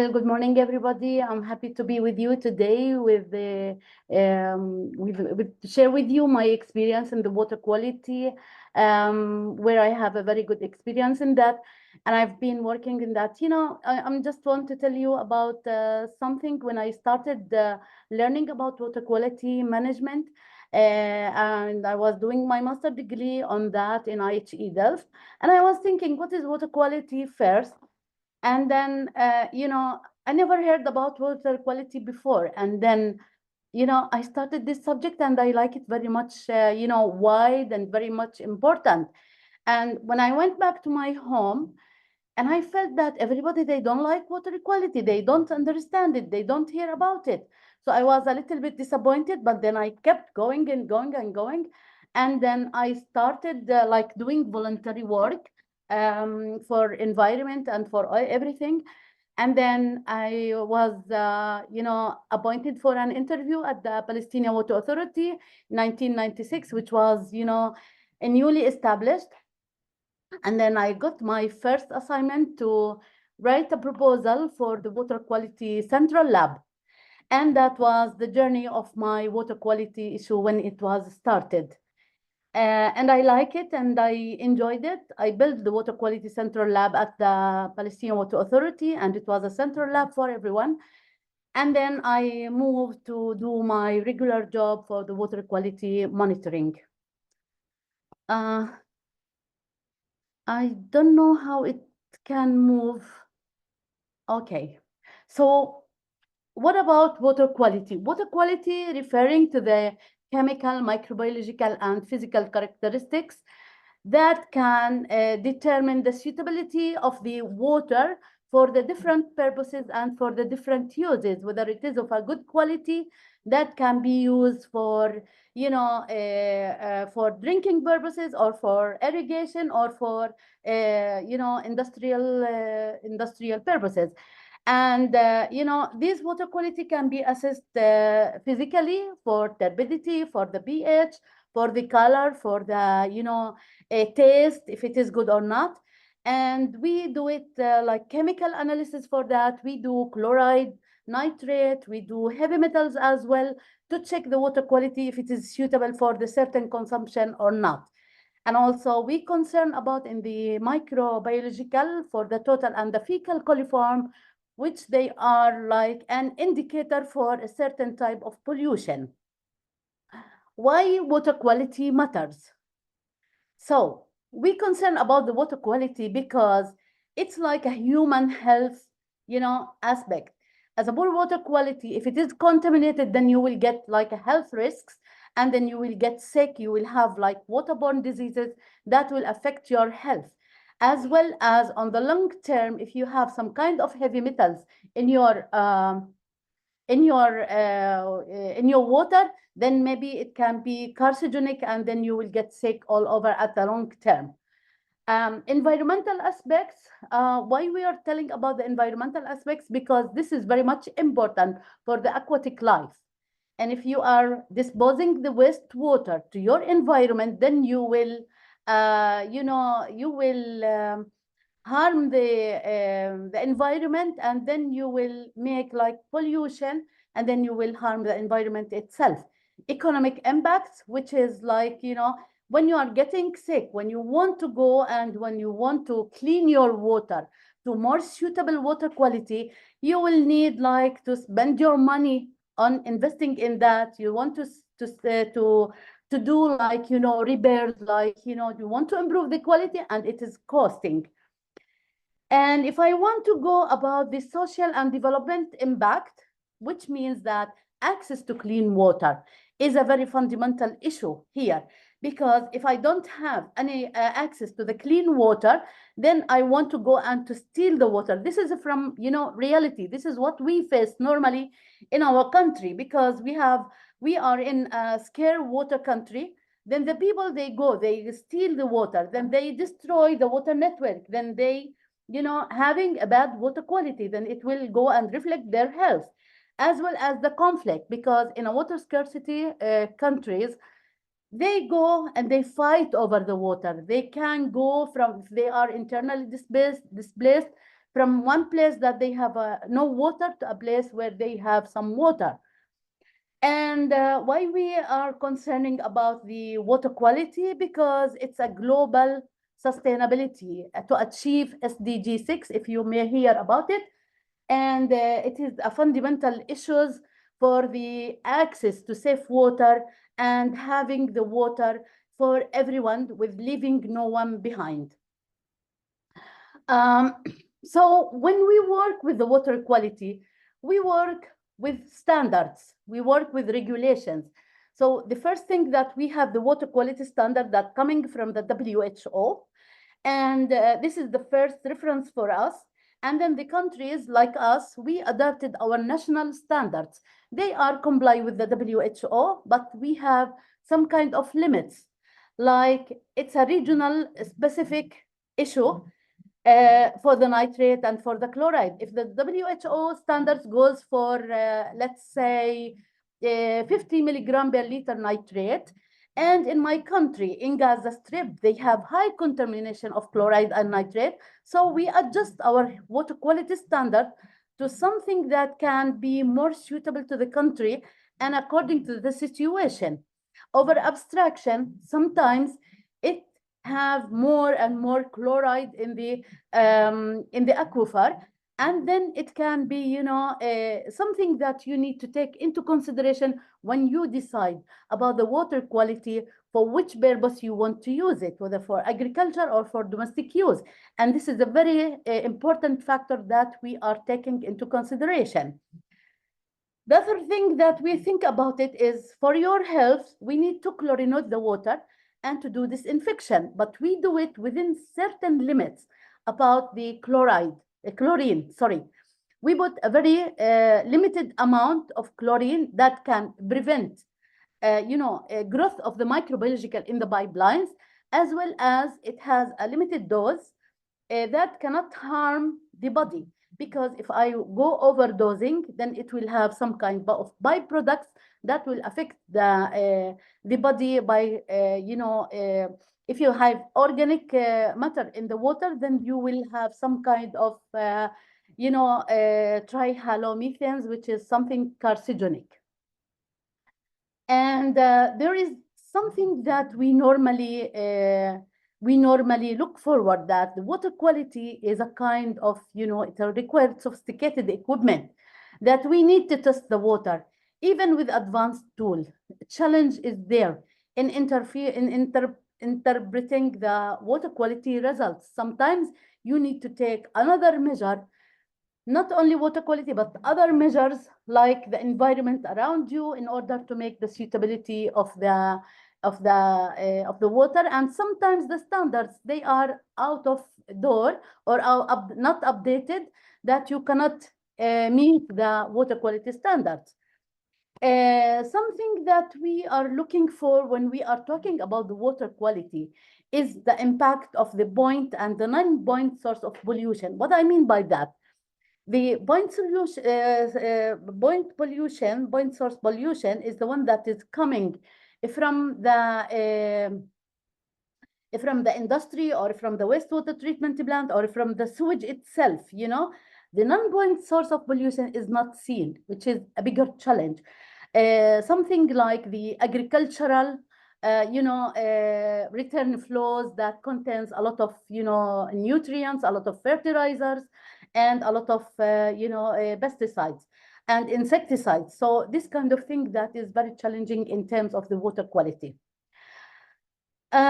Good morning, everybody. I'm happy to be with you today with share with you my experience in the water quality, where I have a very good experience in that, and I've been working in that. I'm just want to tell you about something when I started learning about water quality management, and I was doing my master degree on that in IHE Delft, and I was thinking, what is water quality first? And then, I never heard about water quality before. And then, I started this subject and I like it very much, wide and very much important. And when I went back to my home, and I felt that everybody, they don't like water quality. They don't understand it. They don't hear about it. So I was a little bit disappointed, but then I kept going and going and going. And then I started like doing voluntary work for environment and for everything. And then I was, appointed for an interview at the Palestinian Water Authority, 1996, which was, a newly established. And then I got my first assignment to write a proposal for the water quality central lab. And that was the journey of my water quality issue when it was started. And I like it and I enjoyed it. I built the water quality central lab at the Palestinian Water Authority, and it was a central lab for everyone. And then I moved to do my regular job for the water quality monitoring. I don't know how it can move. Okay. So what about water quality? Water quality referring to the chemical, microbiological, and physical characteristics that can determine the suitability of the water for the different purposes and for the different uses, whether it is of a good quality that can be used for, for drinking purposes or for irrigation or for, industrial purposes. And, this water quality can be assessed physically for turbidity, for the pH, for the color, for the, taste, if it is good or not. And we do it like chemical analysis for that. We do chloride, nitrate, we do heavy metals as well to check the water quality if it is suitable for the certain consumption or not. And also we concern about in the microbiological for the total and the fecal coliform, which they are like an indicator for a certain type of pollution. Why water quality matters? So we concern about the water quality because it's like a human health, aspect. As a poor water quality, if it is contaminated, then you will get like a health risks, and then you will get sick. You will have like waterborne diseases that will affect your health, as well as on the long term, if you have some kind of heavy metals in your in your water, then maybe it can be carcinogenic, and then you will get sick all over at the long term. Environmental aspects, why we are telling about the environmental aspects, because this is very much important for the aquatic life. And if you are disposing the wastewater to your environment, then you will, you will harm the environment, and then you will make like pollution, and then you will harm the environment itself. Economic impacts, which is like, when you are getting sick, when you want to go and when you want to clean your water to more suitable water quality, you will need like to spend your money on investing in that. You want to do like, repairs, like, you want to improve the quality, and it is costing. And if I want to go about the social and development impact, which means that access to clean water is a very fundamental issue here. Because if I don't have any access to the clean water, then I want to go and to steal the water. This is from, reality. This is what we face normally in our country, because we are in a scarce water country. Then the people, they go, they steal the water, then they destroy the water network, then they, having a bad water quality, then it will go and reflect their health, as well as the conflict, because in a water scarcity countries, they go and they fight over the water. They can go from, if they are internally displaced, from one place that they have no water to a place where they have some water. And why we are concerning about the water quality? Because it's a global sustainability to achieve SDG 6, if you may hear about it. And it is a fundamental issues for the access to safe water and having the water for everyone with leaving no one behind. Um, so when we work with the water quality, we work with standards, we work with regulations. So the first thing that we have the water quality standard that coming from the WHO, and this is the first reference for us. And then the countries like us, we adopted our national standards. They are comply with the WHO, but we have some kind of limits, like it's a regional specific issue for the nitrate and for the chloride. If the WHO standards goes for, let's say, 50 milligram per liter nitrate, and in my country, in Gaza Strip, they have high contamination of chloride and nitrate, so we adjust our water quality standard to something that can be more suitable to the country and according to the situation. Over abstraction, sometimes it have more and more chloride in the aquifer, and then it can be, you know, something that you need to take into consideration when you decide about the water quality, for which purpose you want to use it, whether for agriculture or for domestic use. And this is a very important factor that we are taking into consideration. The other thing that we think about it is, for your health, we need to chlorinate the water and to do disinfection, but we do it within certain limits about the chlorine, sorry. We put a very limited amount of chlorine that can prevent, growth of the microbiological in the pipelines, as well as it has a limited dose that cannot harm the body. Because if I go overdosing, then it will have some kind of byproducts that will affect the body by, if you have organic matter in the water, then you will have some kind of, trihalomethanes, which is something carcinogenic. And there is something that we normally look forward, that the water quality is a kind of, it requires sophisticated equipment that we need to test the water, even with advanced tools. Challenge is there in interpreting the water quality results. Sometimes you need to take another measure, not only water quality, but other measures like the environment around you, in order to make the suitability of the water. And sometimes the standards, they are out of door or are not updated, that you cannot meet the water quality standards. Something that we are looking for when we are talking about the water quality is the impact of the point and the non-point source of pollution. What I mean by that, the point source pollution is the one that is coming from the industry, or from the wastewater treatment plant, or from the sewage itself. The non-point source of pollution is not seen, which is a bigger challenge. Something like the agricultural return flows that contains a lot of nutrients, a lot of fertilizers, and a lot of pesticides and insecticides. So this kind of thing that is very challenging in terms of the water quality. We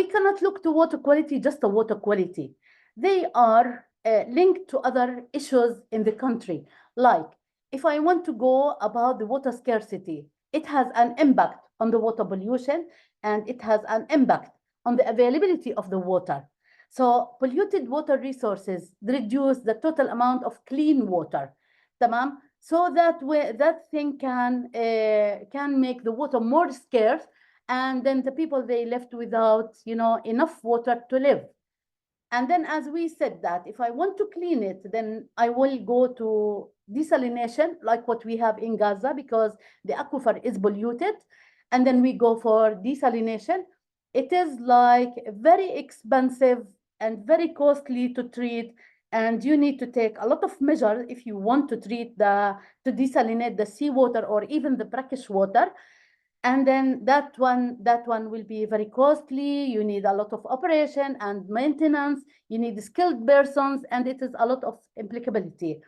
cannot look to water quality just the water quality. They are linked to other issues in the country. Like, if I want to go about the water scarcity, it has an impact on the water pollution, and it has an impact on the availability of the water. So polluted water resources reduce the total amount of clean water, tamam? So that thing can make the water more scarce, and then the people, they left without enough water to live. And then, as we said, that if I want to clean it, then I will go to desalination, like what we have in Gaza, because the aquifer is polluted. And then we go for desalination. It is like very expensive and very costly to treat, and you need to take a lot of measures if you want to treat to desalinate the seawater or even the brackish water. And then that one will be very costly. You need a lot of operation and maintenance. You need skilled persons, and it is a lot of applicability.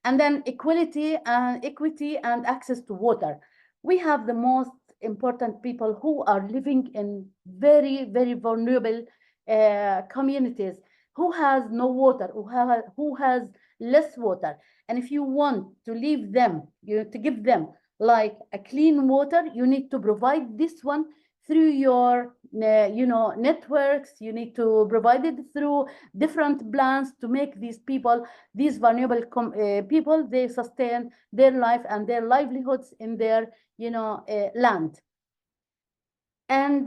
And then equity and access to water. We have the most important people who are living in very, very vulnerable communities, who has no water, who has less water. And if you want to leave them, to give them like a clean water, you need to provide this one through your networks. You need to provide it through different plans to make these people, these vulnerable people, they sustain their life and their livelihoods in their land. And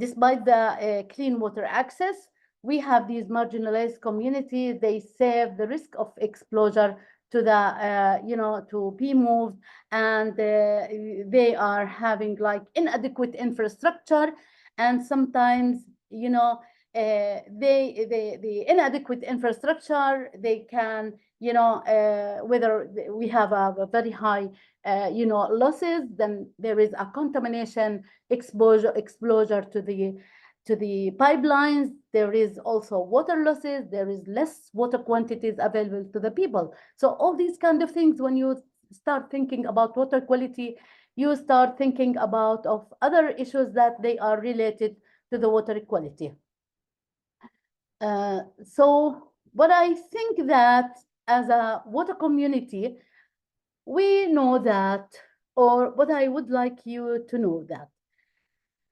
despite the clean water access, we have these marginalized communities. They save the risk of exposure to to be moved, and they are having like inadequate infrastructure, and sometimes the inadequate infrastructure, they can whether we have a very high losses, then there is a contamination exposure to the pipelines. There is also water losses. There is less water quantities available to the people. So all these kind of things, when you start thinking about water quality, you start thinking about of other issues that they are related to the water quality. So what I think that as a water community, we know that, or what I would like you to know, that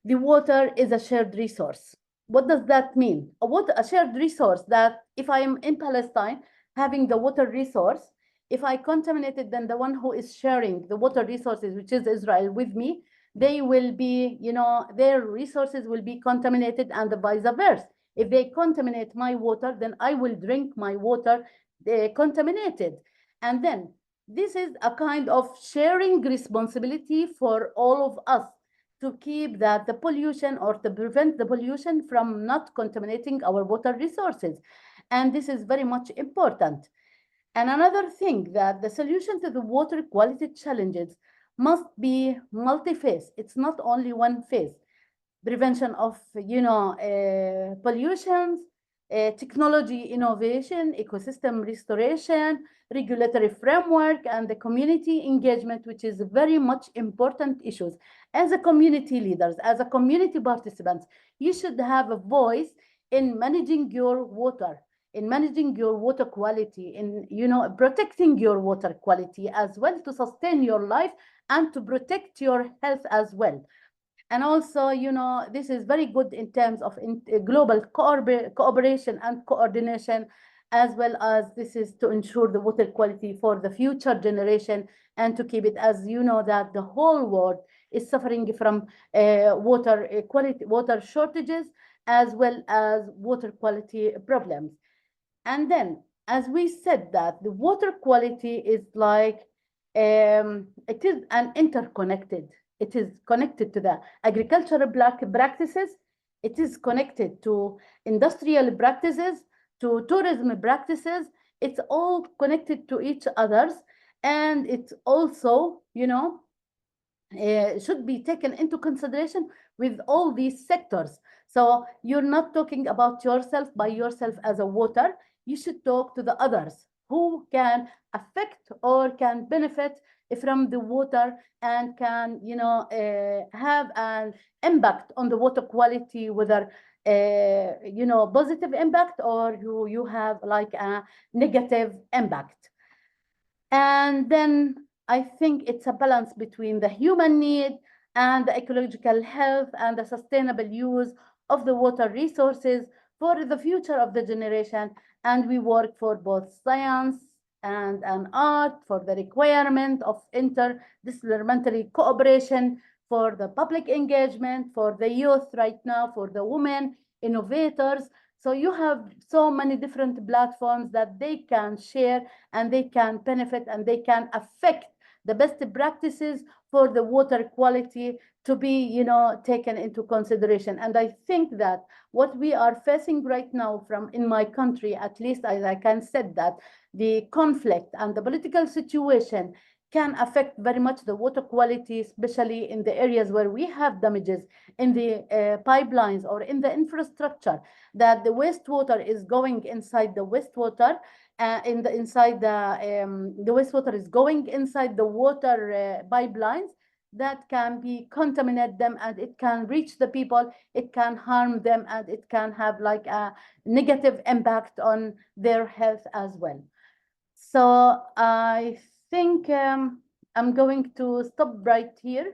the water is a shared resource. What does that mean? A shared resource, that if I am in Palestine having the water resource, if I contaminate it, then the one who is sharing the water resources, which is Israel, with me, they will be, their resources will be contaminated, and vice versa. If they contaminate my water, then I will drink my water contaminated. And then this is a kind of sharing responsibility for all of us to keep that the pollution, or to prevent the pollution from not contaminating our water resources. And this is very much important. And another thing, that the solution to the water quality challenges must be multi-phase. It's not only one phase. Prevention of pollutions, technology innovation, ecosystem restoration, regulatory framework, and the community engagement, which is very much important issues. As a community leaders, as a community participants, you should have a voice in managing your water, in managing your water quality, in protecting your water quality as well, to sustain your life and to protect your health as well. And also, this is very good in terms of global cooperation and coordination, as well as this is to ensure the water quality for the future generation, and to keep it, as you know, that the whole world is suffering from water shortages, as well as water quality problems. And then, as we said, that the water quality is like, it is an interconnected. It is connected to the agricultural practices. It is connected to industrial practices, to tourism practices. It's all connected to each others. And it's also, should be taken into consideration with all these sectors. So you're not talking about yourself by yourself as a water. You should talk to the others who can affect or can benefit from the water, and can have an impact on the water quality, whether positive impact, or you have like a negative impact. And then I think it's a balance between the human need and the ecological health and the sustainable use of the water resources for the future of the generation. And we work for both science and an art, for the requirement of interdisciplinary cooperation, for the public engagement, for the youth right now, for the women innovators. So you have so many different platforms that they can share, and they can benefit, and they can affect the best practices for the water quality to be, taken into consideration. And I think that what we are facing right now from in my country, at least I can say that the conflict and the political situation can affect very much the water quality, especially in the areas where we have damages in the pipelines or in the infrastructure, that the wastewater is going inside the wastewater, the wastewater is going inside the water pipelines that can be contaminate them, and it can reach the people, it can harm them, and it can have like a negative impact on their health as well. So I think I'm going to stop right here.